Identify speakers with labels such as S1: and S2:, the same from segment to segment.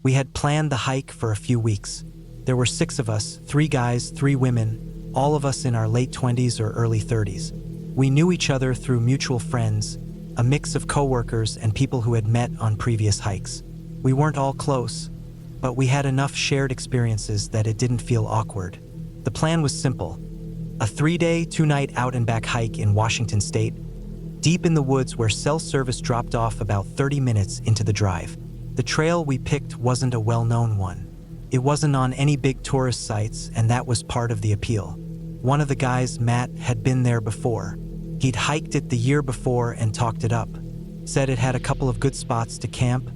S1: We had planned the hike for a few weeks. There were 6 of us, 3 guys, 3 women, all of us in our late 20s or early 30s. We knew each other through mutual friends, a mix of coworkers and people who had met on previous hikes. We weren't all close, but we had enough shared experiences that it didn't feel awkward. The plan was simple: a 3-day, 2-night out and back hike in Washington State, deep in the woods where cell service dropped off about 30 minutes into the drive. The trail we picked wasn't a well-known one. It wasn't on any big tourist sites, and that was part of the appeal. One of the guys, Matt, had been there before. He'd hiked it the year before and talked it up. Said it had a couple of good spots to camp,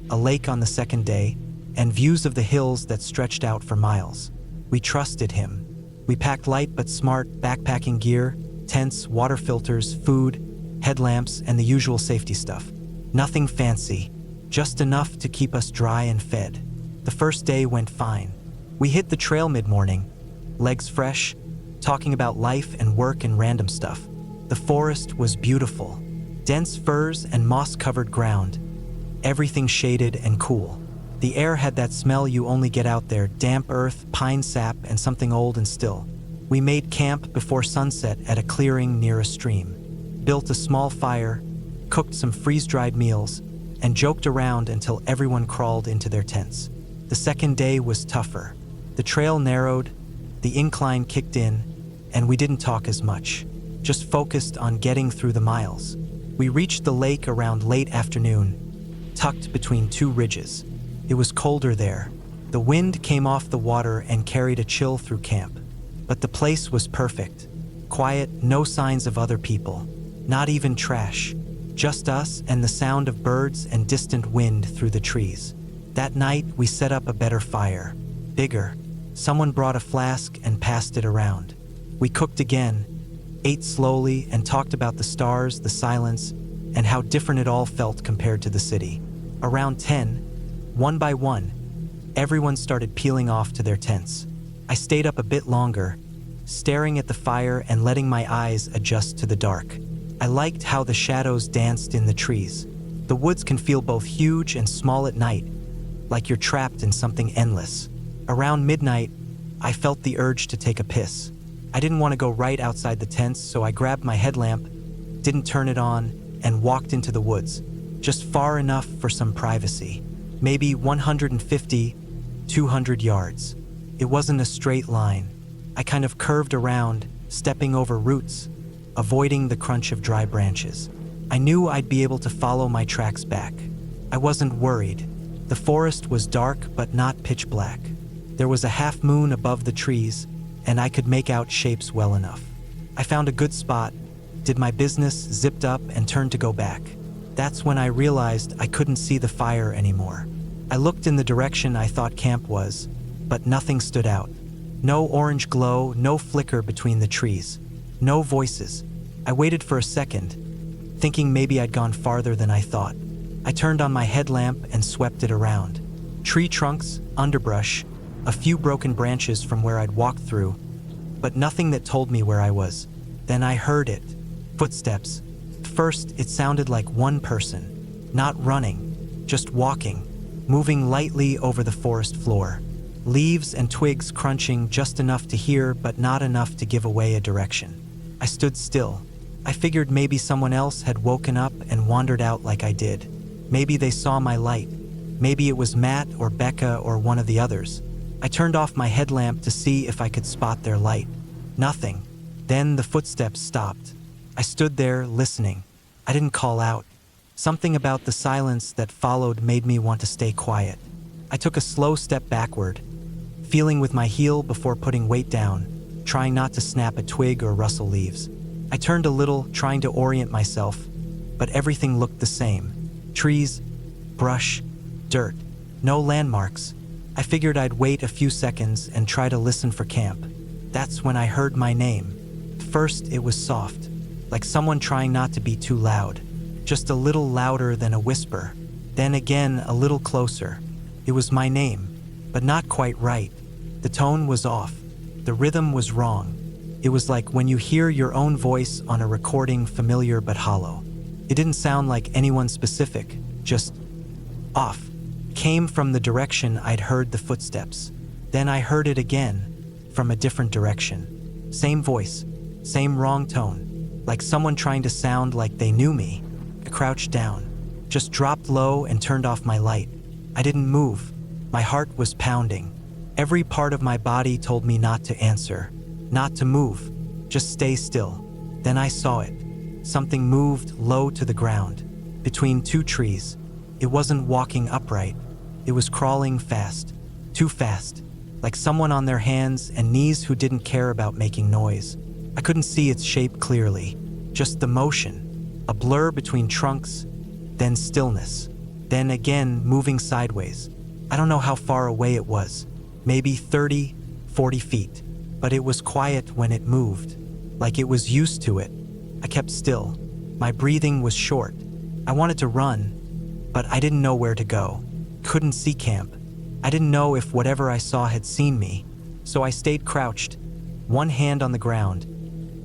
S1: a lake on the second day, and views of the hills that stretched out for miles. We trusted him. We packed light but smart backpacking gear, tents, water filters, food, headlamps, and the usual safety stuff. Nothing fancy, just enough to keep us dry and fed. The first day went fine. We hit the trail mid-morning, legs fresh, talking about life and work and random stuff. The forest was beautiful, dense firs and moss-covered ground, everything shaded and cool. The air had that smell you only get out there: damp earth, pine sap, and something old and still. We made camp before sunset at a clearing near a stream, built a small fire, cooked some freeze-dried meals, and joked around until everyone crawled into their tents. The second day was tougher. The trail narrowed, the incline kicked in, and we didn't talk as much, just focused on getting through the miles. We reached the lake around late afternoon, tucked between 2 ridges. It was colder there. The wind came off the water and carried a chill through camp. But the place was perfect. Quiet, no signs of other people, not even trash. Just us and the sound of birds and distant wind through the trees. That night, we set up a better fire. Bigger. Someone brought a flask and passed it around. We cooked again, ate slowly, and talked about the stars, the silence, and how different it all felt compared to the city. Around 10, one by one, everyone started peeling off to their tents. I stayed up a bit longer, staring at the fire and letting my eyes adjust to the dark. I liked how the shadows danced in the trees. The woods can feel both huge and small at night, like you're trapped in something endless. Around midnight, I felt the urge to take a piss. I didn't want to go right outside the tents, so I grabbed my headlamp, didn't turn it on, and walked into the woods, just far enough for some privacy. Maybe 150, 200 yards. It wasn't a straight line. I kind of curved around, stepping over roots, avoiding the crunch of dry branches. I knew I'd be able to follow my tracks back. I wasn't worried. The forest was dark but not pitch black. There was a half moon above the trees, and I could make out shapes well enough. I found a good spot, did my business, zipped up, and turned to go back. That's when I realized I couldn't see the fire anymore. I looked in the direction I thought camp was, but nothing stood out. No orange glow, no flicker between the trees, no voices. I waited for a second, thinking maybe I'd gone farther than I thought. I turned on my headlamp and swept it around. Tree trunks, underbrush, a few broken branches from where I'd walked through, but nothing that told me where I was. Then I heard it. Footsteps. First, it sounded like one person, not running, just walking, moving lightly over the forest floor. Leaves and twigs crunching just enough to hear, but not enough to give away a direction. I stood still. I figured maybe someone else had woken up and wandered out like I did. Maybe they saw my light. Maybe it was Matt or Becca or one of the others. I turned off my headlamp to see if I could spot their light. Nothing. Then the footsteps stopped. I stood there, listening. I didn't call out. Something about the silence that followed made me want to stay quiet. I took a slow step backward, feeling with my heel before putting weight down, trying not to snap a twig or rustle leaves. I turned a little, trying to orient myself, but everything looked the same. Trees, brush, dirt, no landmarks. I figured I'd wait a few seconds and try to listen for camp. That's when I heard my name. First, it was soft, like someone trying not to be too loud, just a little louder than a whisper. Then again, a little closer. It was my name, but not quite right. The tone was off. The rhythm was wrong. It was like when you hear your own voice on a recording, familiar but hollow. It didn't sound like anyone specific, just off. It came from the direction I'd heard the footsteps. Then I heard it again, from a different direction. Same voice, same wrong tone, like someone trying to sound like they knew me. I crouched down, just dropped low and turned off my light. I didn't move. My heart was pounding. Every part of my body told me not to answer, not to move, just stay still. Then I saw it. Something moved low to the ground, between two trees. It wasn't walking upright. It was crawling fast, too fast, like someone on their hands and knees who didn't care about making noise. I couldn't see its shape clearly, just the motion, a blur between trunks, then stillness, then again moving sideways. I don't know how far away it was, maybe 30, 40 feet, but it was quiet when it moved, like it was used to it. I kept still. My breathing was short. I wanted to run, but I didn't know where to go. Couldn't see camp. I didn't know if whatever I saw had seen me, so I stayed crouched, one hand on the ground,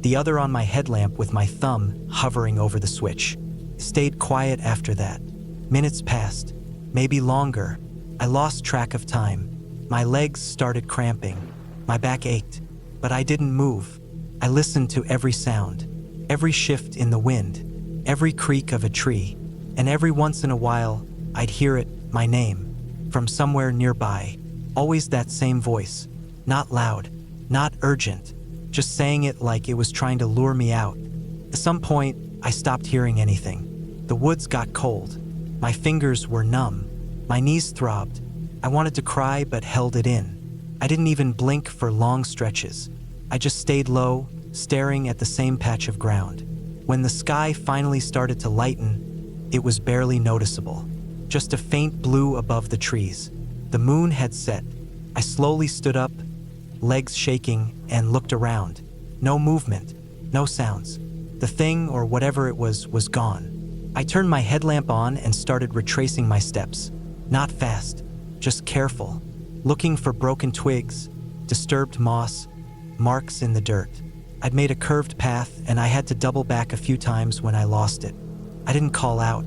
S1: the other on my headlamp with my thumb hovering over the switch. Stayed quiet after that. Minutes passed, maybe longer. I lost track of time. My legs started cramping. My back ached, but I didn't move. I listened to every sound, every shift in the wind, every creak of a tree, and every once in a while, I'd hear it, my name, from somewhere nearby. Always that same voice, not loud, not urgent, just saying it like it was trying to lure me out. At some point, I stopped hearing anything. The woods got cold. My fingers were numb. My knees throbbed. I wanted to cry but held it in. I didn't even blink for long stretches. I just stayed low, staring at the same patch of ground. When the sky finally started to lighten, it was barely noticeable. Just a faint blue above the trees. The moon had set. I slowly stood up, legs shaking, and looked around. No movement, no sounds. The thing, or whatever it was gone. I turned my headlamp on and started retracing my steps. Not fast, just careful, looking for broken twigs, disturbed moss, marks in the dirt. I'd made a curved path and I had to double back a few times when I lost it. I didn't call out.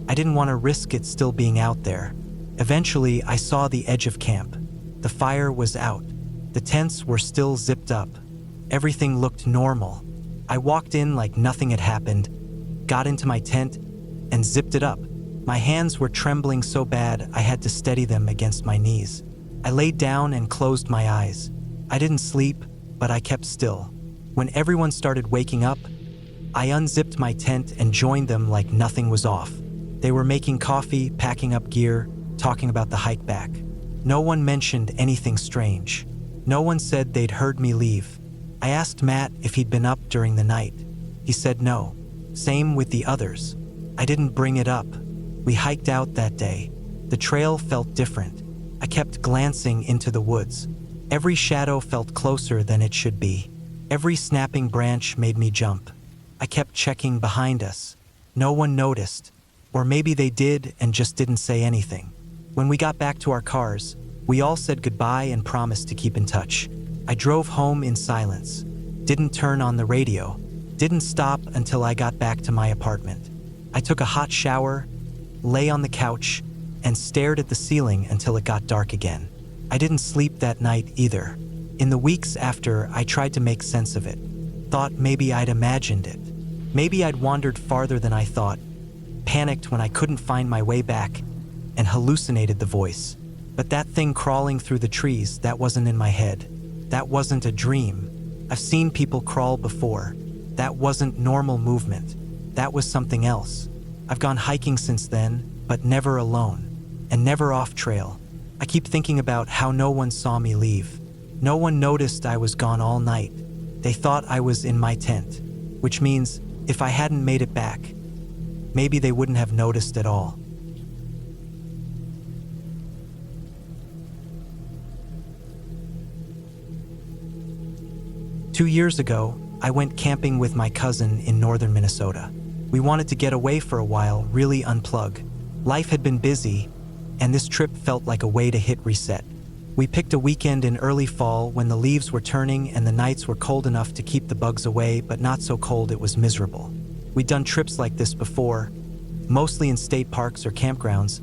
S1: I didn't want to risk it still being out there. Eventually, I saw the edge of camp. The fire was out. The tents were still zipped up. Everything looked normal. I walked in like nothing had happened, got into my tent, and zipped it up. My hands were trembling so bad I had to steady them against my knees. I laid down and closed my eyes. I didn't sleep, but I kept still. When everyone started waking up, I unzipped my tent and joined them like nothing was off. They were making coffee, packing up gear, talking about the hike back. No one mentioned anything strange. No one said they'd heard me leave. I asked Matt if he'd been up during the night. He said no. Same with the others. I didn't bring it up. We hiked out that day. The trail felt different. I kept glancing into the woods. Every shadow felt closer than it should be. Every snapping branch made me jump. I kept checking behind us. No one noticed. Or maybe they did and just didn't say anything. When we got back to our cars, we all said goodbye and promised to keep in touch. I drove home in silence. Didn't turn on the radio. Didn't stop until I got back to my apartment. I took a hot shower, lay on the couch, and stared at the ceiling until it got dark again. I didn't sleep that night either. In the weeks after, I tried to make sense of it. Thought maybe I'd imagined it. Maybe I'd wandered farther than I thought, panicked when I couldn't find my way back, and hallucinated the voice. But that thing crawling through the trees, that wasn't in my head. That wasn't a dream. I've seen people crawl before. That wasn't normal movement. That was something else. I've gone hiking since then, but never alone, and never off trail. I keep thinking about how no one saw me leave. No one noticed I was gone all night. They thought I was in my tent, which means if I hadn't made it back, maybe they wouldn't have noticed at all. Two years ago, I went camping with my cousin in northern Minnesota. We wanted to get away for a while, really unplug. Life had been busy, and this trip felt like a way to hit reset. We picked a weekend in early fall when the leaves were turning and the nights were cold enough to keep the bugs away, but not so cold it was miserable. We'd done trips like this before, mostly in state parks or campgrounds,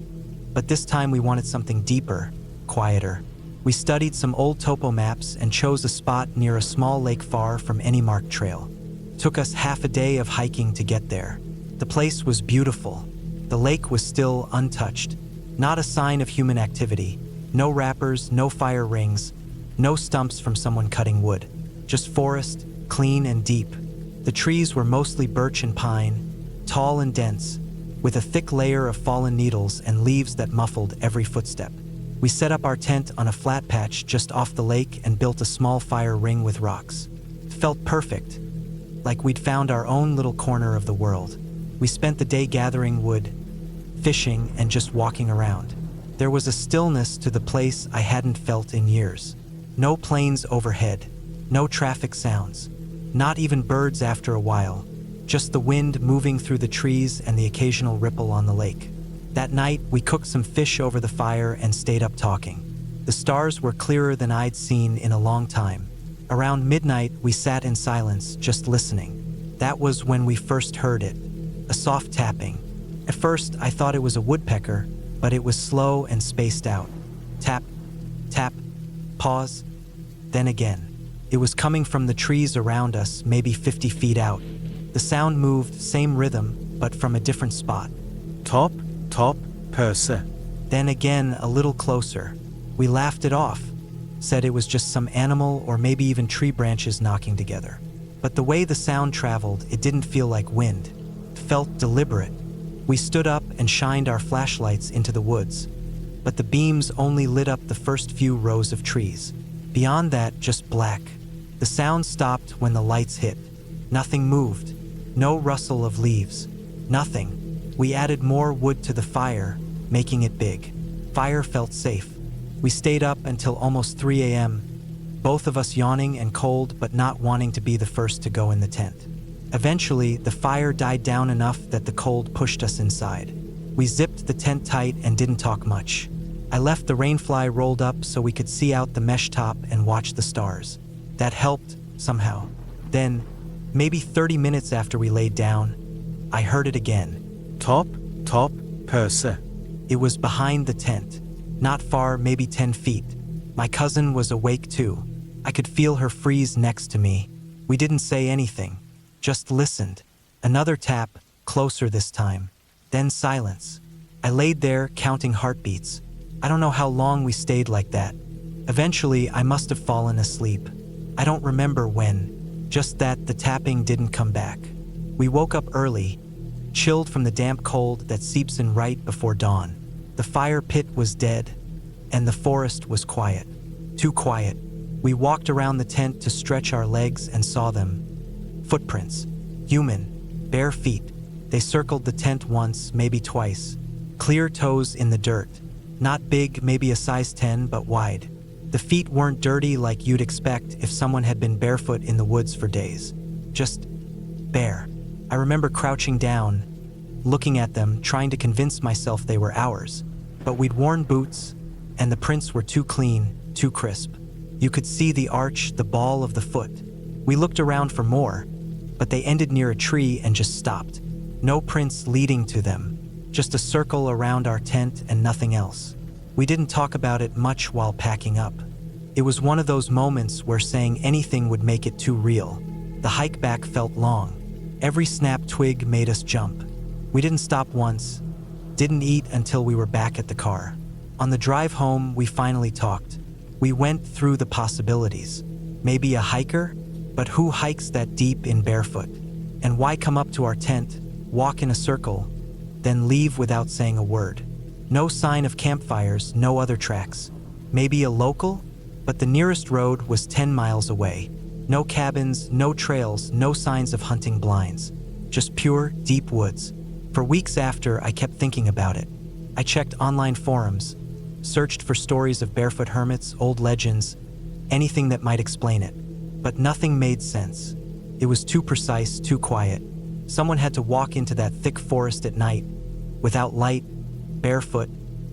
S1: But this time we wanted something deeper, quieter. We studied some old topo maps and chose a spot near a small lake far from any marked trail. Took us half a day of hiking to get there. The place was beautiful. The lake was still untouched. Not a sign of human activity. No wrappers, no fire rings, no stumps from someone cutting wood. Just forest, clean and deep. The trees were mostly birch and pine, tall and dense, with a thick layer of fallen needles and leaves that muffled every footstep. We set up our tent on a flat patch just off the lake and built a small fire ring with rocks. It felt perfect, like we'd found our own little corner of the world. We spent the day gathering wood, fishing, and just walking around. There was a stillness to the place I hadn't felt in years. No planes overhead, no traffic sounds, not even birds after a while, just the wind moving through the trees and the occasional ripple on the lake. That night, we cooked some fish over the fire and stayed up talking. The stars were clearer than I'd seen in a long time. Around midnight, we sat in silence, just listening. That was when we first heard it, a soft tapping. At first, I thought it was a woodpecker, but it was slow and spaced out. Tap, tap, pause, then again. It was coming from the trees around us, maybe 50 feet out. The sound moved, same rhythm, but from a different spot.
S2: Top, top, perse.
S1: Then again, a little closer. We laughed it off, said it was just some animal or maybe even tree branches knocking together. But the way the sound traveled, it didn't feel like wind. It felt deliberate. We stood up and shined our flashlights into the woods, but the beams only lit up the first few rows of trees. Beyond that, just black. The sound stopped when the lights hit. Nothing moved. No rustle of leaves. Nothing. We added more wood to the fire, making it big. Fire felt safe. We stayed up until almost 3 a.m., both of us yawning and cold but not wanting to be the first to go in the tent. Eventually, the fire died down enough that the cold pushed us inside. We zipped the tent tight and didn't talk much. I left the rainfly rolled up so we could see out the mesh top and watch the stars. That helped, somehow. Then, maybe 30 minutes after we laid down, I heard it again.
S2: Top, top, perse.
S1: It was behind the tent. Not far, maybe 10 feet. My cousin was awake too. I could feel her freeze next to me. We didn't say anything, just listened. Another tap, closer this time. Then silence. I laid there, counting heartbeats. I don't know how long we stayed like that. Eventually, I must have fallen asleep. I don't remember when, just that the tapping didn't come back. We woke up early, chilled from the damp cold that seeps in right before dawn. The fire pit was dead, and the forest was quiet. Too quiet. We walked around the tent to stretch our legs and saw them. Footprints. Human. Bare feet. They circled the tent once, maybe twice. Clear toes in the dirt. Not big, maybe a size 10, but wide. The feet weren't dirty like you'd expect if someone had been barefoot in the woods for days. Just bare. I remember crouching down, looking at them, trying to convince myself they were ours. But we'd worn boots, and the prints were too clean, too crisp. You could see the arch, the ball of the foot. We looked around for more, but they ended near a tree and just stopped. No prints leading to them, just a circle around our tent and nothing else. We didn't talk about it much while packing up. It was one of those moments where saying anything would make it too real. The hike back felt long. Every snapped twig made us jump. We didn't stop once, didn't eat until we were back at the car. On the drive home, we finally talked. We went through the possibilities. Maybe a hiker? But who hikes that deep in barefoot? And why come up to our tent, walk in a circle, then leave without saying a word? No sign of campfires, no other tracks. Maybe a local? But the nearest road was 10 miles away. No cabins, no trails, no signs of hunting blinds. Just pure, deep woods. For weeks after, I kept thinking about it. I checked online forums, searched for stories of barefoot hermits, old legends, anything that might explain it. But nothing made sense. It was too precise, too quiet. Someone had to walk into that thick forest at night, without light, barefoot,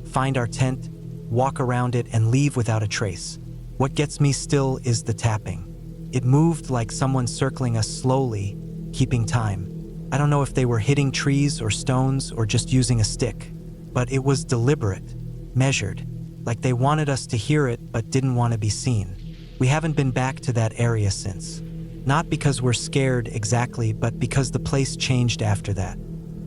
S1: find our tent, walk around it, and leave without a trace. What gets me still is the tapping. It moved like someone circling us slowly, keeping time. I don't know if they were hitting trees or stones or just using a stick. but it was deliberate, measured, like they wanted us to hear it but didn't want to be seen. We haven't been back to that area since. Not because we're scared exactly, but because the place changed after that.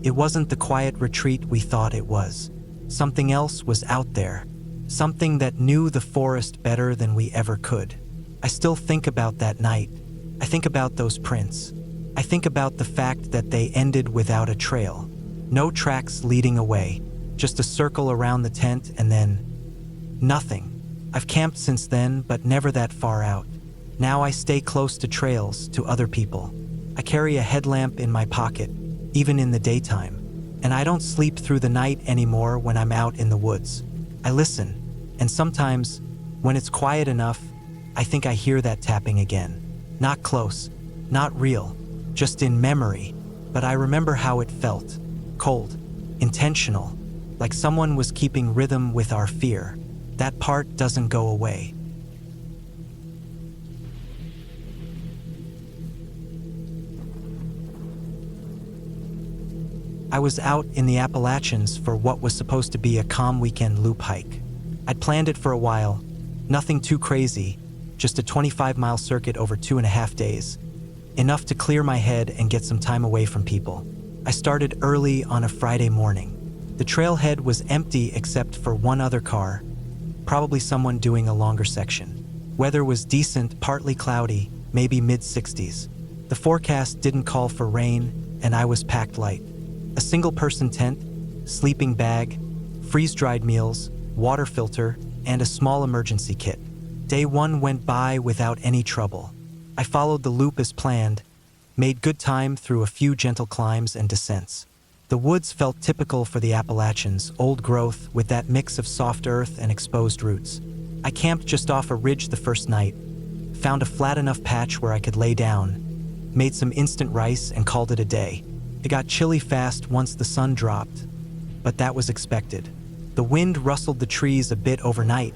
S1: It wasn't the quiet retreat we thought it was. Something else was out there. Something that knew the forest better than we ever could. I still think about that night. I think about those prints. I think about the fact that they ended without a trail. No tracks leading away. Just a circle around the tent and then nothing. I've camped since then, but never that far out. Now I stay close to trails, to other people. I carry a headlamp in my pocket, even in the daytime. And I don't sleep through the night anymore when I'm out in the woods. I listen, and sometimes, when it's quiet enough, I think I hear that tapping again. Not close, not real, just in memory. But I remember how it felt. Cold, intentional, like someone was keeping rhythm with our fear. That part doesn't go away. I was out in the Appalachians for what was supposed to be a calm weekend loop hike. I'd planned it for a while, nothing too crazy, just a 25-mile circuit over 2.5 days. Enough to clear my head and get some time away from people. I started early on a Friday morning. The trailhead was empty except for one other car, probably someone doing a longer section. Weather was decent, partly cloudy, maybe mid-60s. The forecast didn't call for rain, and I was packed light. A single-person tent, sleeping bag, freeze-dried meals, water filter, and a small emergency kit. Day 1 went by without any trouble. I followed the loop as planned, made good time through a few gentle climbs and descents. The woods felt typical for the Appalachians, old growth with that mix of soft earth and exposed roots. I camped just off a ridge the first night, found a flat enough patch where I could lay down, made some instant rice and called it a day. It got chilly fast once the sun dropped, but that was expected. The wind rustled the trees a bit overnight,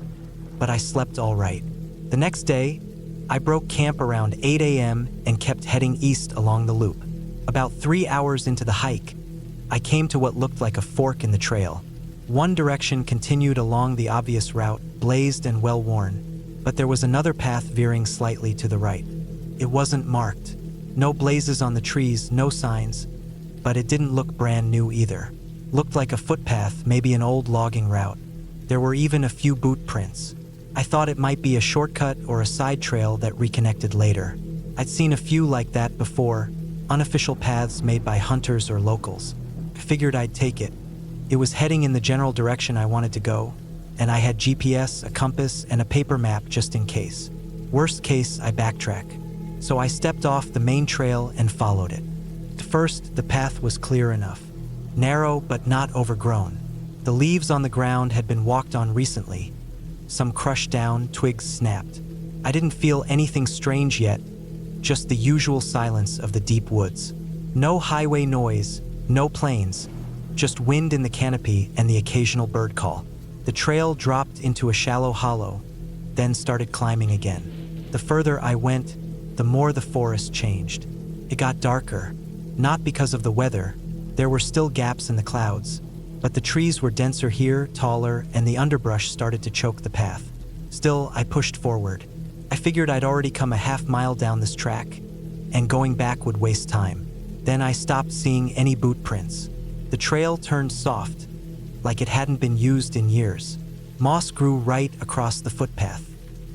S1: but I slept all right. The next day, I broke camp around 8 a.m. and kept heading east along the loop. About 3 hours into the hike, I came to what looked like a fork in the trail. One direction continued along the obvious route, blazed and well-worn, but there was another path veering slightly to the right. It wasn't marked. No blazes on the trees, no signs, but it didn't look brand new either. Looked like a footpath, maybe an old logging route. There were even a few boot prints. I thought it might be a shortcut or a side trail that reconnected later. I'd seen a few like that before, unofficial paths made by hunters or locals. I figured I'd take it. It was heading in the general direction I wanted to go, and I had GPS, a compass, and a paper map just in case. Worst case, I backtrack. So I stepped off the main trail and followed it. At first, the path was clear enough. Narrow but not overgrown. The leaves on the ground had been walked on recently. Some crushed down, twigs snapped. I didn't feel anything strange yet, just the usual silence of the deep woods. No highway noise, no planes, just wind in the canopy and the occasional bird call. The trail dropped into a shallow hollow, then started climbing again. The further I went, the more the forest changed. It got darker, not because of the weather. There were still gaps in the clouds, but the trees were denser here, taller, and the underbrush started to choke the path. Still, I pushed forward. I figured I'd already come a half-mile down this track, and going back would waste time. Then I stopped seeing any boot prints. The trail turned soft, like it hadn't been used in years. Moss grew right across the footpath.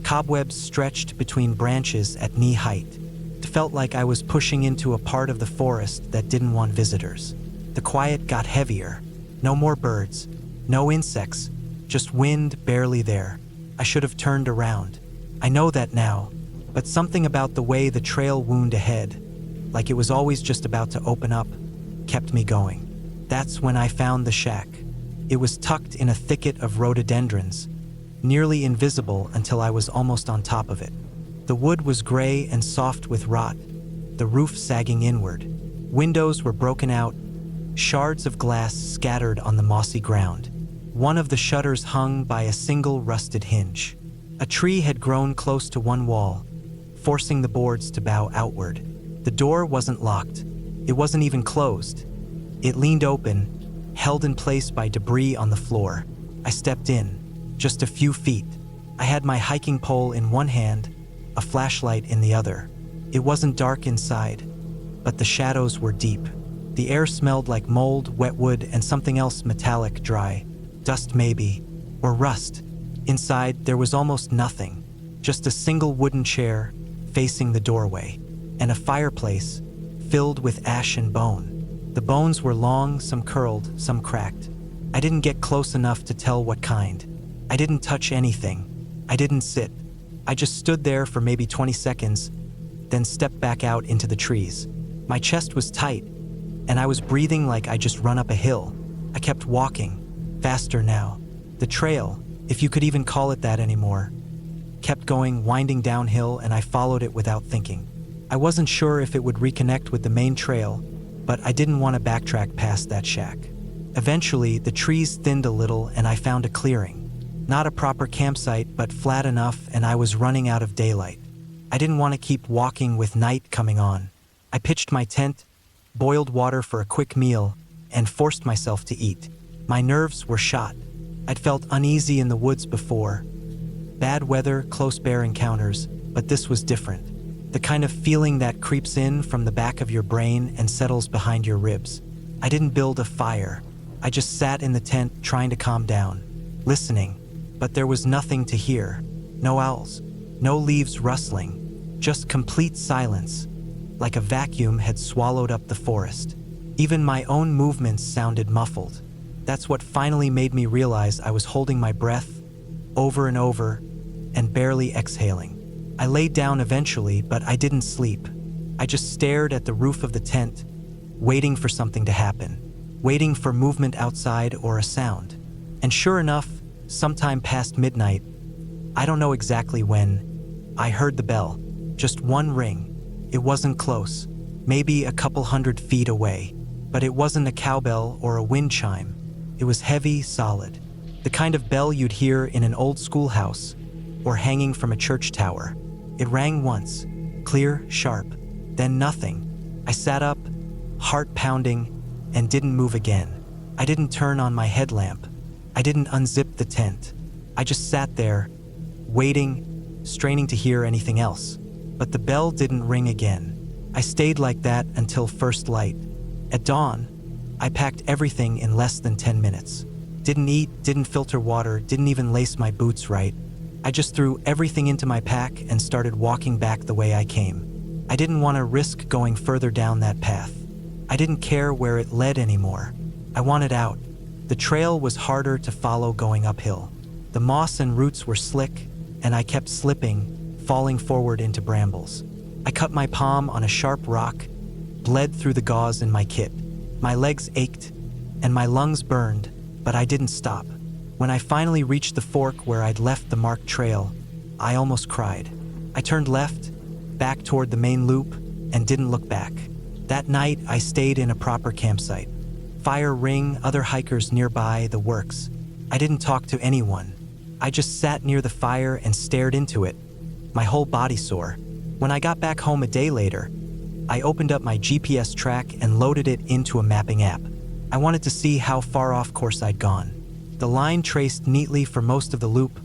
S1: Cobwebs stretched between branches at knee height. It felt like I was pushing into a part of the forest that didn't want visitors. The quiet got heavier. No more birds, no insects, just wind barely there. I should have turned around. I know that now, but something about the way the trail wound ahead, like it was always just about to open up, kept me going. That's when I found the shack. It was tucked in a thicket of rhododendrons, nearly invisible until I was almost on top of it. The wood was gray and soft with rot, the roof sagging inward. Windows were broken out, shards of glass scattered on the mossy ground. One of the shutters hung by a single rusted hinge. A tree had grown close to one wall, forcing the boards to bow outward. The door wasn't locked. It wasn't even closed. It leaned open, held in place by debris on the floor. I stepped in, just a few feet. I had my hiking pole in one hand, a flashlight in the other. It wasn't dark inside, but the shadows were deep. The air smelled like mold, wet wood, and something else metallic, dry. Dust maybe, or rust. Inside, there was almost nothing, just a single wooden chair facing the doorway, and a fireplace filled with ash and bone. The bones were long, some curled, some cracked. I didn't get close enough to tell what kind. I didn't touch anything. I didn't sit. I just stood there for maybe 20 seconds, then stepped back out into the trees. My chest was tight, and I was breathing like I just run up a hill. I kept walking, faster now. The trail, if you could even call it that anymore, kept going, winding downhill, and I followed it without thinking. I wasn't sure if it would reconnect with the main trail, but I didn't want to backtrack past that shack. Eventually, the trees thinned a little and I found a clearing. Not a proper campsite, but flat enough, and I was running out of daylight. I didn't want to keep walking with night coming on. I pitched my tent, boiled water for a quick meal, and forced myself to eat. My nerves were shot. I'd felt uneasy in the woods before. Bad weather, close bear encounters, but this was different. The kind of feeling that creeps in from the back of your brain and settles behind your ribs. I didn't build a fire. I just sat in the tent trying to calm down, listening, but there was nothing to hear. No owls, no leaves rustling, just complete silence, like a vacuum had swallowed up the forest. Even my own movements sounded muffled. That's what finally made me realize I was holding my breath over and over and barely exhaling. I laid down eventually, but I didn't sleep. I just stared at the roof of the tent, waiting for something to happen, waiting for movement outside or a sound. And sure enough, sometime past midnight, I don't know exactly when, I heard the bell. Just one ring. It wasn't close, maybe a couple 100 feet away, but it wasn't a cowbell or a wind chime. It was heavy, solid, the kind of bell you'd hear in an old schoolhouse or hanging from a church tower. It rang once, clear, sharp, then nothing. I sat up, heart pounding, and didn't move again. I didn't turn on my headlamp. I didn't unzip the tent. I just sat there, waiting, straining to hear anything else. But the bell didn't ring again. I stayed like that until first light. At dawn, I packed everything in less than 10 minutes. Didn't eat, didn't filter water, didn't even lace my boots right. I just threw everything into my pack and started walking back the way I came. I didn't want to risk going further down that path. I didn't care where it led anymore. I wanted out. The trail was harder to follow going uphill. The moss and roots were slick, and I kept slipping, falling forward into brambles. I cut my palm on a sharp rock, bled through the gauze in my kit. My legs ached, and my lungs burned, but I didn't stop. When I finally reached the fork where I'd left the marked trail, I almost cried. I turned left, back toward the main loop, and didn't look back. That night, I stayed in a proper campsite. Fire ring, other hikers nearby, the works. I didn't talk to anyone. I just sat near the fire and stared into it, my whole body sore. When I got back home a day later, I opened up my GPS track and loaded it into a mapping app. I wanted to see how far off course I'd gone. The line traced neatly for most of the loop,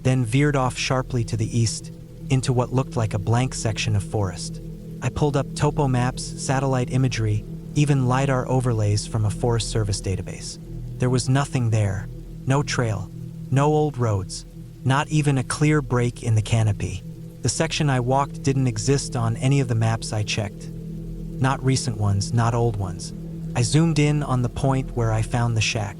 S1: then veered off sharply to the east into what looked like a blank section of forest. I pulled up topo maps, satellite imagery, even LiDAR overlays from a Forest Service database. There was nothing there. No trail, no old roads, not even a clear break in the canopy. The section I walked didn't exist on any of the maps I checked. Not recent ones, not old ones. I zoomed in on the point where I found the shack.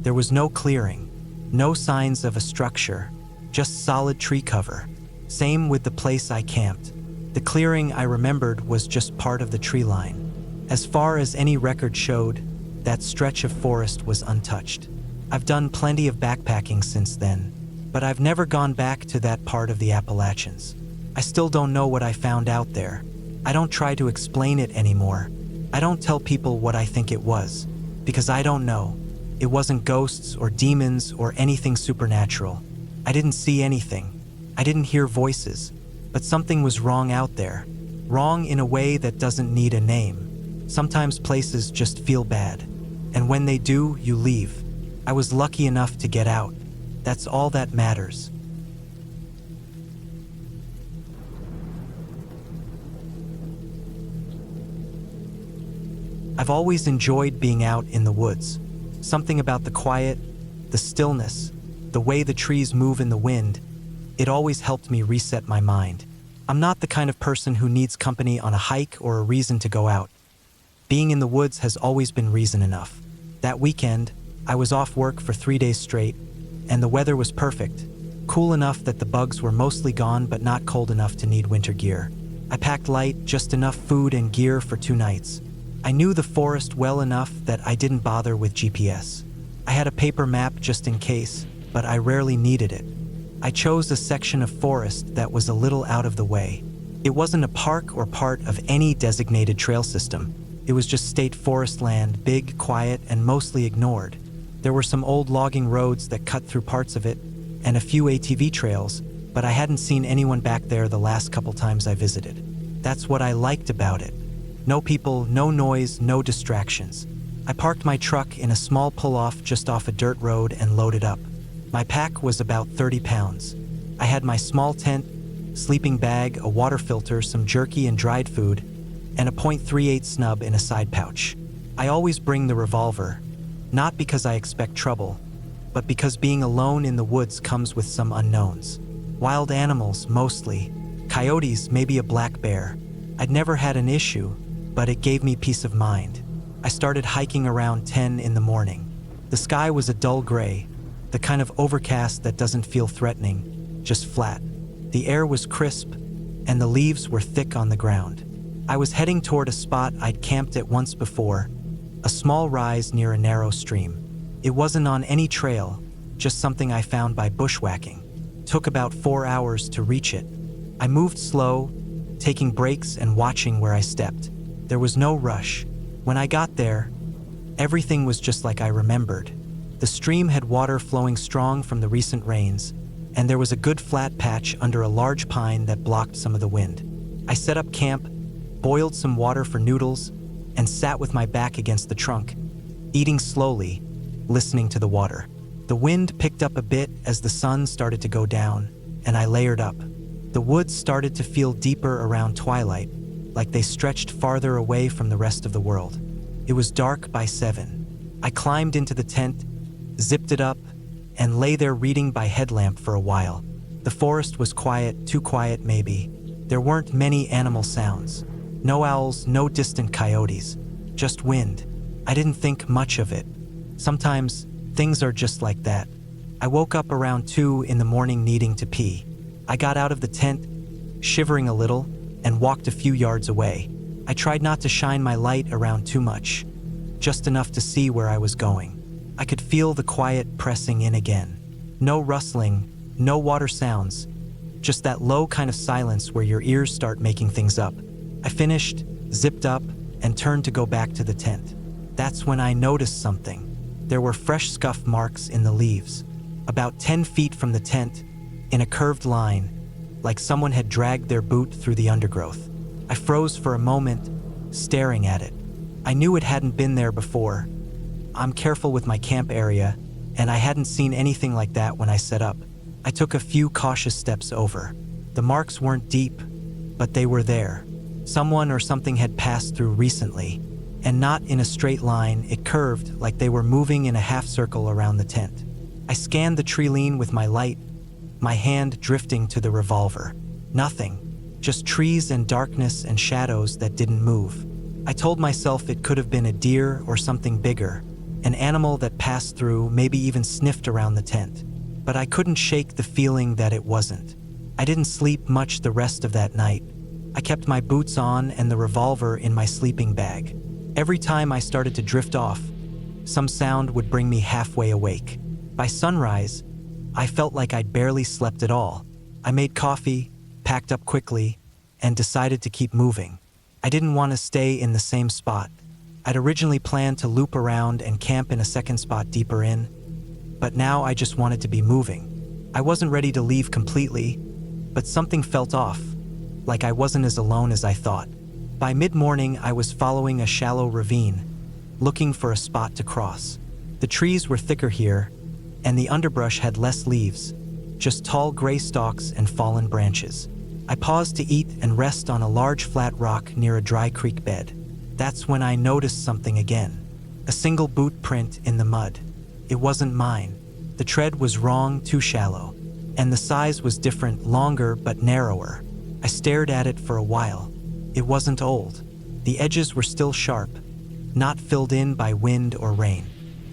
S1: There was no clearing, no signs of a structure, just solid tree cover. Same with the place I camped. The clearing I remembered was just part of the tree line. As far as any record showed, that stretch of forest was untouched. I've done plenty of backpacking since then, but I've never gone back to that part of the Appalachians. I still don't know what I found out there. I don't try to explain it anymore. I don't tell people what I think it was, because I don't know. It wasn't ghosts or demons or anything supernatural. I didn't see anything. I didn't hear voices, but something was wrong out there. Wrong in a way that doesn't need a name. Sometimes places just feel bad. And when they do, you leave. I was lucky enough to get out. That's all that matters. I've always enjoyed being out in the woods. Something about the quiet, the stillness, the way the trees move in the wind, it always helped me reset my mind. I'm not the kind of person who needs company on a hike or a reason to go out. Being in the woods has always been reason enough. That weekend, I was off work for 3 days straight, and the weather was perfect, cool enough that the bugs were mostly gone but not cold enough to need winter gear. I packed light, just enough food and gear for 2 nights. I knew the forest well enough that I didn't bother with GPS. I had a paper map just in case, but I rarely needed it. I chose a section of forest that was a little out of the way. It wasn't a park or part of any designated trail system. It was just state forest land, big, quiet, and mostly ignored. There were some old logging roads that cut through parts of it, and a few ATV trails, but I hadn't seen anyone back there the last couple times I visited. That's what I liked about it. No people, no noise, no distractions. I parked my truck in a small pull-off just off a dirt road and loaded up. My pack was about 30 pounds. I had my small tent, sleeping bag, a water filter, some jerky and dried food, and a .38 snub in a side pouch. I always bring the revolver, not because I expect trouble, but because being alone in the woods comes with some unknowns. Wild animals, mostly. Coyotes, maybe a black bear. I'd never had an issue, but it gave me peace of mind. I started hiking around 10 in the morning. The sky was a dull gray, the kind of overcast that doesn't feel threatening, just flat. The air was crisp, and the leaves were thick on the ground. I was heading toward a spot I'd camped at once before, a small rise near a narrow stream. It wasn't on any trail, just something I found by bushwhacking. Took about 4 hours to reach it. I moved slow, taking breaks and watching where I stepped. There was no rush. When I got there, everything was just like I remembered. The stream had water flowing strong from the recent rains, and there was a good flat patch under a large pine that blocked some of the wind. I set up camp, boiled some water for noodles, and sat with my back against the trunk, eating slowly, listening to the water. The wind picked up a bit as the sun started to go down, and I layered up. The woods started to feel deeper around twilight, like they stretched farther away from the rest of the world. It was dark by 7. I climbed into the tent, zipped it up, and lay there reading by headlamp for a while. The forest was quiet, too quiet maybe. There weren't many animal sounds. No owls, no distant coyotes, just wind. I didn't think much of it. Sometimes, things are just like that. I woke up around 2 in the morning needing to pee. I got out of the tent, shivering a little, and walked a few yards away. I tried not to shine my light around too much, just enough to see where I was going. I could feel the quiet pressing in again. No rustling, no water sounds, just that low kind of silence where your ears start making things up. I finished, zipped up, and turned to go back to the tent. That's when I noticed something. There were fresh scuff marks in the leaves. About 10 feet from the tent, in a curved line, like someone had dragged their boot through the undergrowth. I froze for a moment, staring at it. I knew it hadn't been there before. I'm careful with my camp area, and I hadn't seen anything like that when I set up. I took a few cautious steps over. The marks weren't deep, but they were there. Someone or something had passed through recently, and not in a straight line. It curved like they were moving in a half circle around the tent. I scanned the tree line with my light, my hand drifting to the revolver. Nothing, just trees and darkness and shadows that didn't move. I told myself it could have been a deer or something bigger, an animal that passed through, maybe even sniffed around the tent. But I couldn't shake the feeling that it wasn't. I didn't sleep much the rest of that night. I kept my boots on and the revolver in my sleeping bag. Every time I started to drift off, some sound would bring me halfway awake. By sunrise, I felt like I'd barely slept at all. I made coffee, packed up quickly, and decided to keep moving. I didn't want to stay in the same spot. I'd originally planned to loop around and camp in a second spot deeper in, but now I just wanted to be moving. I wasn't ready to leave completely, but something felt off, like I wasn't as alone as I thought. By mid-morning, I was following a shallow ravine, looking for a spot to cross. The trees were thicker here, and the underbrush had less leaves, just tall gray stalks and fallen branches. I paused to eat and rest on a large flat rock near a dry creek bed. That's when I noticed something again. A single boot print in the mud. It wasn't mine. The tread was wrong, too shallow. And the size was different, longer but narrower. I stared at it for a while. It wasn't old. The edges were still sharp, not filled in by wind or rain.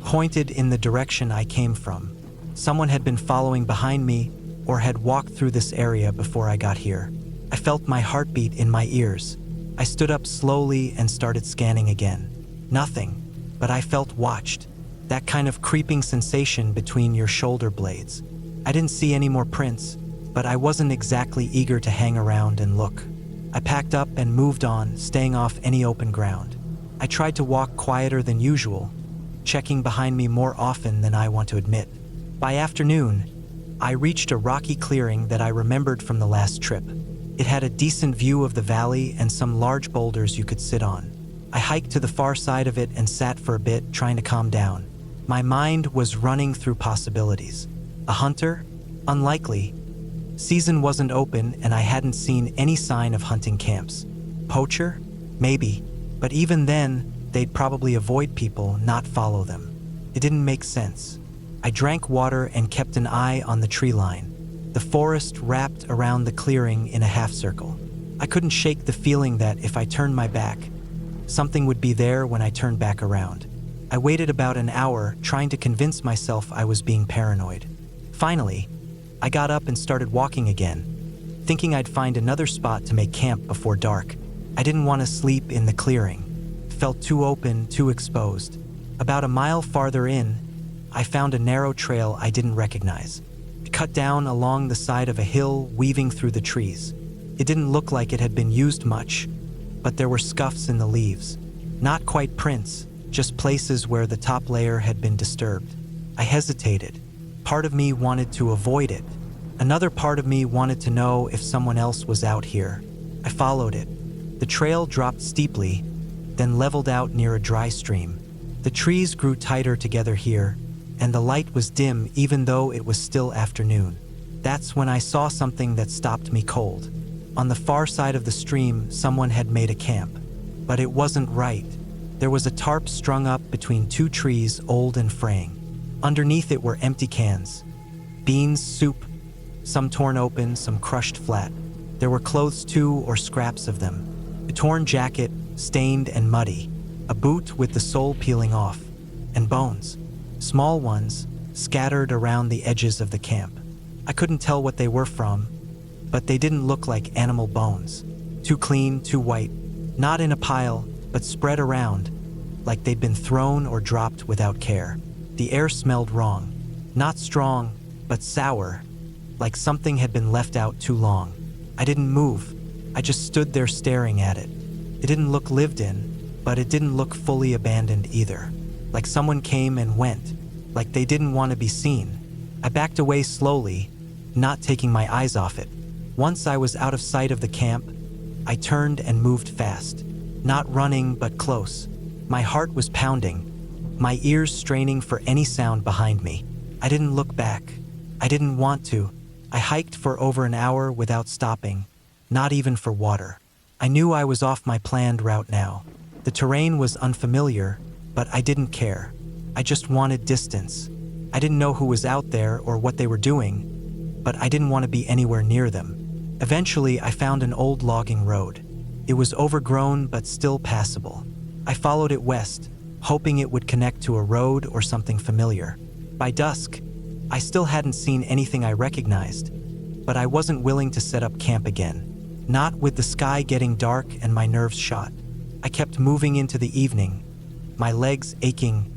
S1: Pointed in the direction I came from. Someone had been following behind me or had walked through this area before I got here. I felt my heartbeat in my ears. I stood up slowly and started scanning again. Nothing, but I felt watched. That kind of creeping sensation between your shoulder blades. I didn't see any more prints, but I wasn't exactly eager to hang around and look. I packed up and moved on, staying off any open ground. I tried to walk quieter than usual, checking behind me more often than I want to admit. By afternoon, I reached a rocky clearing that I remembered from the last trip. It had a decent view of the valley and some large boulders you could sit on. I hiked to the far side of it and sat for a bit, trying to calm down. My mind was running through possibilities. A hunter? Unlikely. Season wasn't open and I hadn't seen any sign of hunting camps. Poacher? Maybe. But even then, they'd probably avoid people, not follow them. It didn't make sense. I drank water and kept an eye on the tree line. The forest wrapped around the clearing in a half circle. I couldn't shake the feeling that if I turned my back, something would be there when I turned back around. I waited about an hour, trying to convince myself I was being paranoid. Finally, I got up and started walking again, thinking I'd find another spot to make camp before dark. I didn't want to sleep in the clearing. It felt too open, too exposed. About a mile farther in, I found a narrow trail I didn't recognize. It cut down along the side of a hill, weaving through the trees. It didn't look like it had been used much, but there were scuffs in the leaves. Not quite prints, just places where the top layer had been disturbed. I hesitated. Part of me wanted to avoid it. Another part of me wanted to know if someone else was out here. I followed it. The trail dropped steeply, then leveled out near a dry stream. The trees grew tighter together here, and the light was dim even though it was still afternoon. That's when I saw something that stopped me cold. On the far side of the stream, someone had made a camp. But it wasn't right. There was a tarp strung up between two trees, old and fraying. Underneath it were empty cans. Beans, soup, some torn open, some crushed flat. There were clothes too, or scraps of them. A torn jacket, stained and muddy. A boot with the sole peeling off. And bones. Small ones, scattered around the edges of the camp. I couldn't tell what they were from, but they didn't look like animal bones. Too clean, too white. Not in a pile, but spread around, like they'd been thrown or dropped without care. The air smelled wrong. Not strong, but sour, like something had been left out too long. I didn't move. I just stood there staring at it. It didn't look lived in, but it didn't look fully abandoned either. Like someone came and went, like they didn't want to be seen. I backed away slowly, not taking my eyes off it. Once I was out of sight of the camp, I turned and moved fast. Not running, but close. My heart was pounding, my ears straining for any sound behind me. I didn't look back. I didn't want to. I hiked for over an hour without stopping, not even for water. I knew I was off my planned route now. The terrain was unfamiliar, but I didn't care. I just wanted distance. I didn't know who was out there or what they were doing, but I didn't want to be anywhere near them. Eventually, I found an old logging road. It was overgrown but still passable. I followed it west, hoping it would connect to a road or something familiar. By dusk, I still hadn't seen anything I recognized, but I wasn't willing to set up camp again. Not with the sky getting dark and my nerves shot. I kept moving into the evening, my legs aching,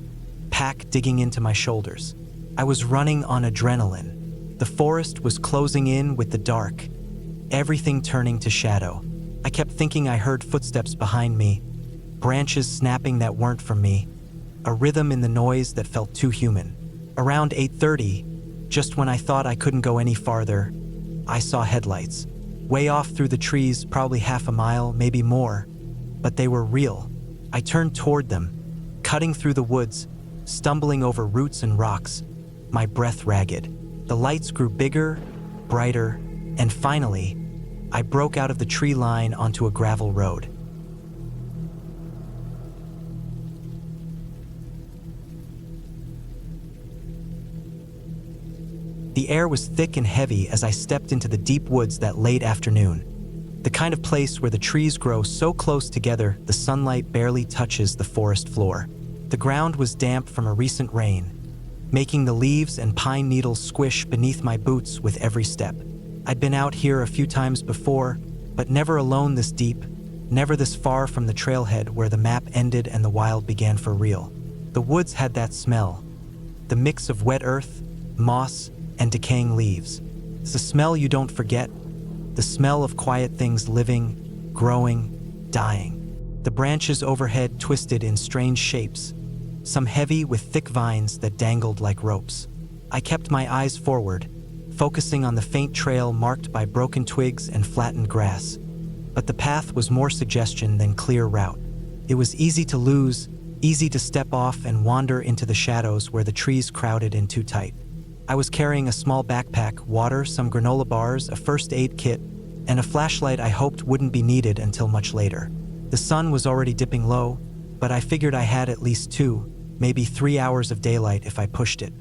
S1: pack digging into my shoulders. I was running on adrenaline. The forest was closing in with the dark, everything turning to shadow. I kept thinking I heard footsteps behind me, branches snapping that weren't from me, a rhythm in the noise that felt too human. Around 8:30, just when I thought I couldn't go any farther, I saw headlights. Way off through the trees, probably half a mile, maybe more, but they were real. I turned toward them, cutting through the woods, stumbling over roots and rocks, my breath ragged. The lights grew bigger, brighter, and finally, I broke out of the tree line onto a gravel road. The air was thick and heavy as I stepped into the deep woods that late afternoon. The kind of place where the trees grow so close together the sunlight barely touches the forest floor. The ground was damp from a recent rain, making the leaves and pine needles squish beneath my boots with every step. I'd been out here a few times before, but never alone this deep, never this far from the trailhead where the map ended and the wild began for real. The woods had that smell, the mix of wet earth, moss, and decaying leaves. It's a smell you don't forget, the smell of quiet things living, growing, dying. The branches overhead twisted in strange shapes, some heavy with thick vines that dangled like ropes. I kept my eyes forward, focusing on the faint trail marked by broken twigs and flattened grass. But the path was more suggestion than clear route. It was easy to lose, easy to step off and wander into the shadows where the trees crowded in too tight. I was carrying a small backpack, water, some granola bars, a first aid kit, and a flashlight I hoped wouldn't be needed until much later. The sun was already dipping low, but I figured I had at least 2, maybe 3 hours of daylight if I pushed it.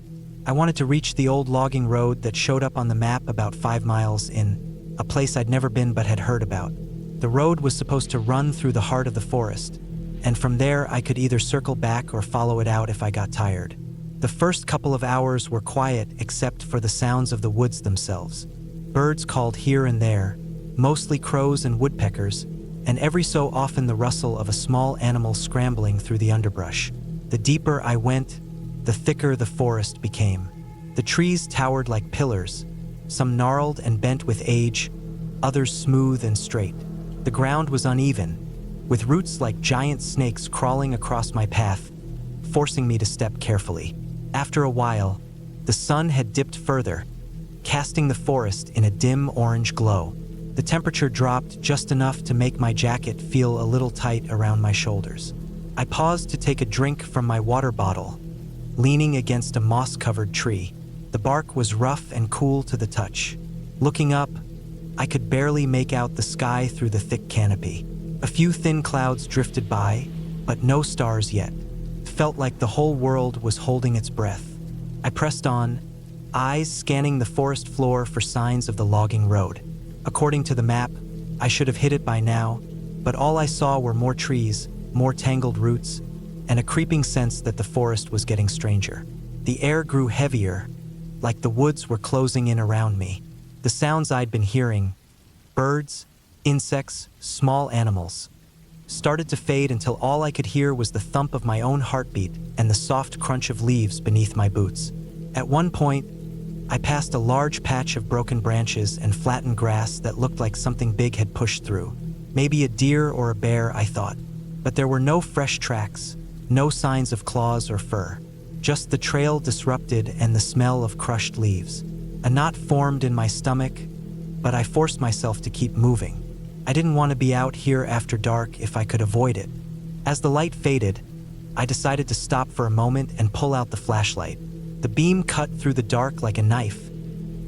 S1: I wanted to reach the old logging road that showed up on the map about 5 miles in, a place I'd never been but had heard about. The road was supposed to run through the heart of the forest, and from there I could either circle back or follow it out if I got tired. The first couple of hours were quiet except for the sounds of the woods themselves. Birds called here and there, mostly crows and woodpeckers, and every so often the rustle of a small animal scrambling through the underbrush. The deeper I went, the thicker the forest became. The trees towered like pillars, some gnarled and bent with age, others smooth and straight. The ground was uneven, with roots like giant snakes crawling across my path, forcing me to step carefully. After a while, the sun had dipped further, casting the forest in a dim orange glow. The temperature dropped just enough to make my jacket feel a little tight around my shoulders. I paused to take a drink from my water bottle, leaning against a moss-covered tree. The bark was rough and cool to the touch. Looking up, I could barely make out the sky through the thick canopy. A few thin clouds drifted by, but no stars yet. It felt like the whole world was holding its breath. I pressed on, eyes scanning the forest floor for signs of the logging road. According to the map, I should have hit it by now, but all I saw were more trees, more tangled roots, and a creeping sense that the forest was getting stranger. The air grew heavier, like the woods were closing in around me. The sounds I'd been hearing, birds, insects, small animals, started to fade until all I could hear was the thump of my own heartbeat and the soft crunch of leaves beneath my boots. At one point, I passed a large patch of broken branches and flattened grass that looked like something big had pushed through. Maybe a deer or a bear, I thought. But there were no fresh tracks, no signs of claws or fur. Just the trail disrupted and the smell of crushed leaves. A knot formed in my stomach, but I forced myself to keep moving. I didn't want to be out here after dark if I could avoid it. As the light faded, I decided to stop for a moment and pull out the flashlight. The beam cut through the dark like a knife,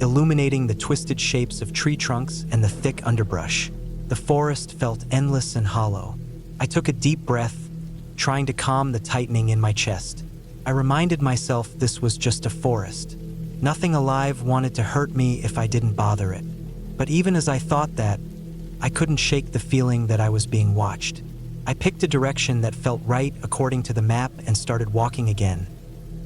S1: illuminating the twisted shapes of tree trunks and the thick underbrush. The forest felt endless and hollow. I took a deep breath, trying to calm the tightening in my chest. I reminded myself this was just a forest. Nothing alive wanted to hurt me if I didn't bother it. But even as I thought that, I couldn't shake the feeling that I was being watched. I picked a direction that felt right according to the map and started walking again,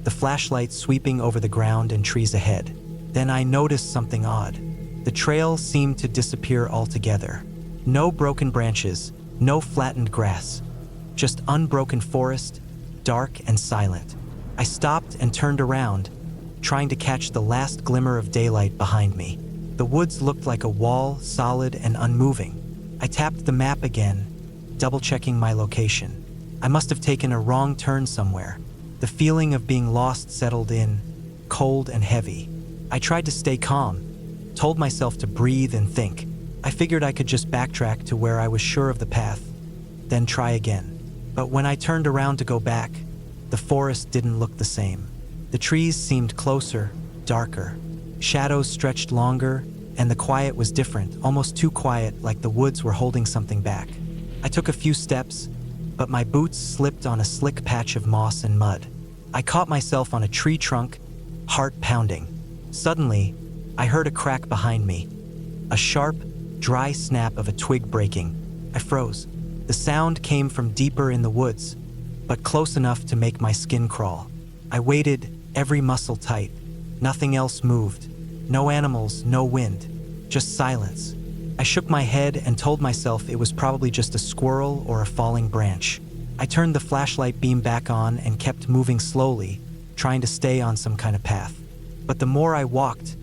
S1: the flashlight sweeping over the ground and trees ahead. Then I noticed something odd. The trail seemed to disappear altogether. No broken branches, no flattened grass, just unbroken forest, dark and silent. I stopped and turned around, trying to catch the last glimmer of daylight behind me. The woods looked like a wall, solid and unmoving. I tapped the map again, double-checking my location. I must have taken a wrong turn somewhere. The feeling of being lost settled in, cold and heavy. I tried to stay calm, told myself to breathe and think. I figured I could just backtrack to where I was sure of the path, then try again. But when I turned around to go back, the forest didn't look the same. The trees seemed closer, darker. Shadows stretched longer, and the quiet was different, almost too quiet, like the woods were holding something back. I took a few steps, but my boots slipped on a slick patch of moss and mud. I caught myself on a tree trunk, heart pounding. Suddenly, I heard a crack behind me. A sharp, dry snap of a twig breaking. I froze. The sound came from deeper in the woods, but close enough to make my skin crawl. I waited, every muscle tight. Nothing else moved. No animals, no wind, just silence. I shook my head and told myself it was probably just a squirrel or a falling branch. I turned the flashlight beam back on and kept moving slowly, trying to stay on some kind of path. But the more I walked,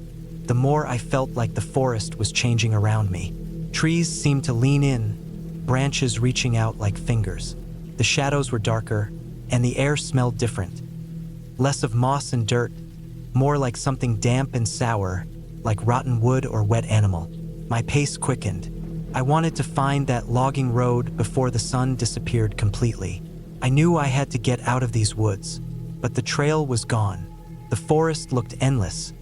S1: the more I felt like the forest was changing around me. Trees seemed to lean in, branches reaching out like fingers. The shadows were darker, and the air smelled different. Less of moss and dirt, more like something damp and sour, like rotten wood or wet animal. My pace quickened. I wanted to find that logging road before the sun disappeared completely. I knew I had to get out of these woods, but the trail was gone. The forest looked endless,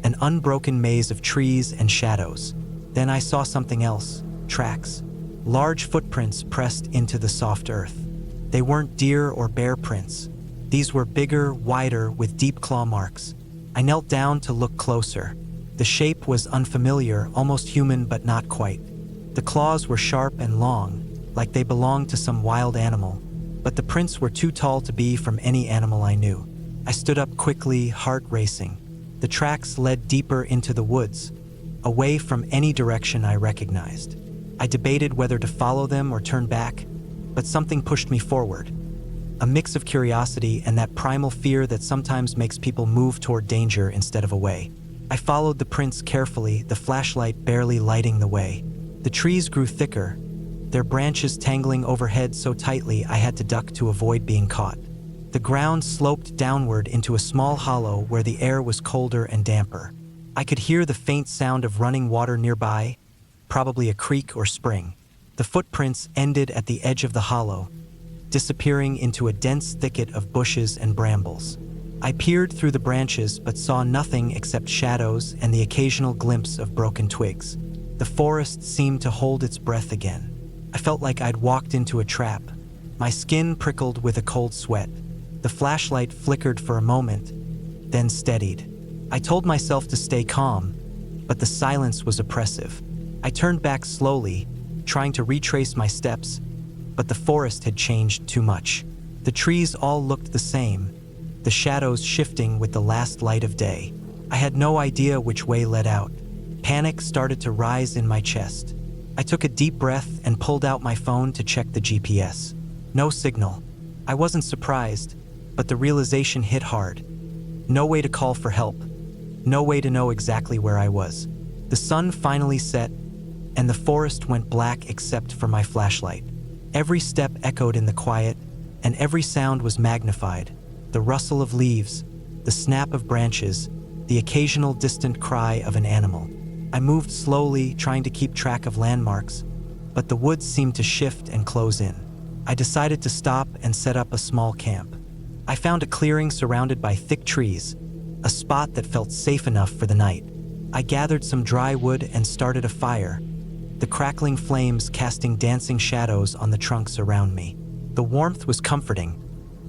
S1: an unbroken maze of trees and shadows. Then I saw something else, tracks. Large footprints pressed into the soft earth. They weren't deer or bear prints. These were bigger, wider, with deep claw marks. I knelt down to look closer. The shape was unfamiliar, almost human but not quite. The claws were sharp and long, like they belonged to some wild animal, but the prints were too tall to be from any animal I knew. I stood up quickly, heart racing. The tracks led deeper into the woods, away from any direction I recognized. I debated whether to follow them or turn back, but something pushed me forward. A mix of curiosity and that primal fear that sometimes makes people move toward danger instead of away. I followed the prints carefully, the flashlight barely lighting the way. The trees grew thicker, their branches tangling overhead so tightly I had to duck to avoid being caught. The ground sloped downward into a small hollow where the air was colder and damper. I could hear the faint sound of running water nearby, probably a creek or spring. The footprints ended at the edge of the hollow, disappearing into a dense thicket of bushes and brambles. I peered through the branches but saw nothing except shadows and the occasional glimpse of broken twigs. The forest seemed to hold its breath again. I felt like I'd walked into a trap. My skin prickled with a cold sweat. The flashlight flickered for a moment, then steadied. I told myself to stay calm, but the silence was oppressive. I turned back slowly, trying to retrace my steps, but the forest had changed too much. The trees all looked the same, the shadows shifting with the last light of day. I had no idea which way led out. Panic started to rise in my chest. I took a deep breath and pulled out my phone to check the GPS. No signal. I wasn't surprised, but the realization hit hard. No way to call for help. No way to know exactly where I was. The sun finally set, and the forest went black except for my flashlight. Every step echoed in the quiet, and every sound was magnified. The rustle of leaves, the snap of branches, the occasional distant cry of an animal. I moved slowly, trying to keep track of landmarks, but the woods seemed to shift and close in. I decided to stop and set up a small camp. I found a clearing surrounded by thick trees, a spot that felt safe enough for the night. I gathered some dry wood and started a fire, the crackling flames casting dancing shadows on the trunks around me. The warmth was comforting,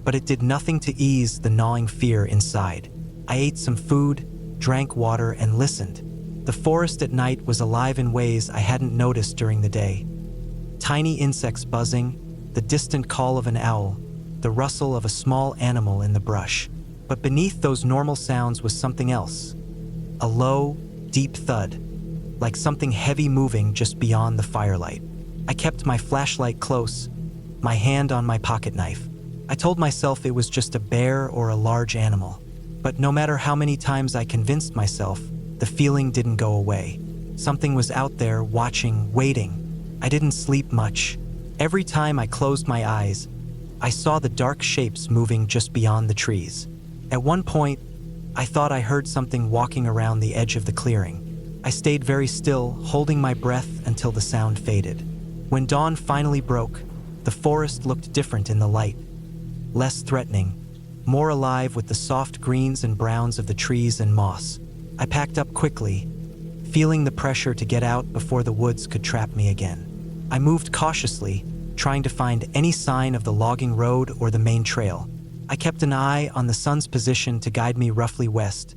S1: but it did nothing to ease the gnawing fear inside. I ate some food, drank water, and listened. The forest at night was alive in ways I hadn't noticed during the day. Tiny insects buzzing, the distant call of an owl, the rustle of a small animal in the brush. But beneath those normal sounds was something else. A low, deep thud, like something heavy moving just beyond the firelight. I kept my flashlight close, my hand on my pocket knife. I told myself it was just a bear or a large animal. But no matter how many times I convinced myself, the feeling didn't go away. Something was out there, watching, waiting. I didn't sleep much. Every time I closed my eyes, I saw the dark shapes moving just beyond the trees. At one point, I thought I heard something walking around the edge of the clearing. I stayed very still, holding my breath until the sound faded. When dawn finally broke, the forest looked different in the light. Less threatening, more alive with the soft greens and browns of the trees and moss. I packed up quickly, feeling the pressure to get out before the woods could trap me again. I moved cautiously, trying to find any sign of the logging road or the main trail. I kept an eye on the sun's position to guide me roughly west,